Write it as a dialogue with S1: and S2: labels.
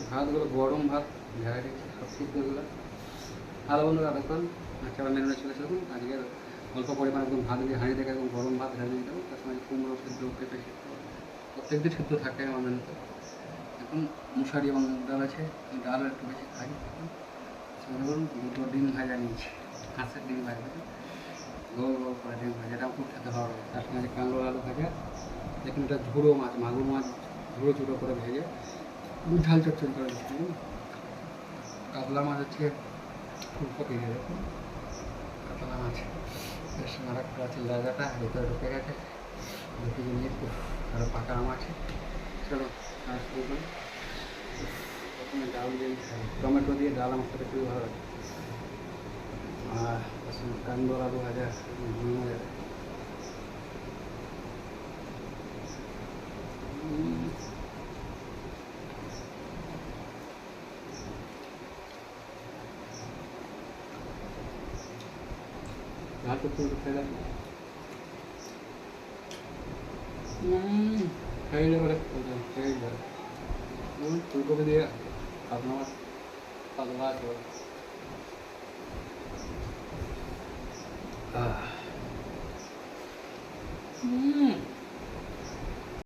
S1: ভাতগুলো গরম ভাত ভ্যারাইটি সব সিদ্ধগুলো ভালো বন্ধুরা দেখুন আজকে আবার মেনুটা চলে এসে আজকে অল্প পরিমাণে একদম ভাত দিয়ে হাঁড়ি থেকে একদম গরম ভাত ঢেলে নিয়ে দেবো তার সঙ্গে কুমড়ো সিদ্ধ পেঁপে সিদ্ধ প্রত্যেকদিন সিদ্ধ থাকে আমার মেনুতে এখন মশারি এবং ডাল আছে ডাল একটু বেশি খাই ধরুন দুটো ডিম ভাজা নিয়েছি হাঁসের ডিম ভাজা গোল গোল করে ডিম ভাজা এটা খুব খেতে ভালো লাগে তার সঙ্গে কাঁকড়ো আলু ভাজা দেখুন এটা ঝুড়ো মাছ মাগুর মাছ ঝুড়ো ঝুড়ো করে ভেজে ঝাল চচ্চড়ি করে দিচ্ছি কাতলা মাছ হচ্ছে ফুলকপি দিয়ে দেখুন কাতলা মাছ এর সঙ্গে আর একটা আছে লাগাটা ভিতরে ঢুকে গেছে ঢুকে নিয়ে আরও পাকা আম আছে চলো আর শুরু করি প্রথমে ডাল দিয়ে খাই টমেটো দিয়ে ডাল আমার সাথে খুবই ভালো লাগে আর তার সঙ্গে কান্দর আলু ভাজা মজা ভাত একটু খেয়ে দেখো খেয়ে যাবে খেয়ে যাবে ফুলকপি দিয়ে আপনার পাতলা আছে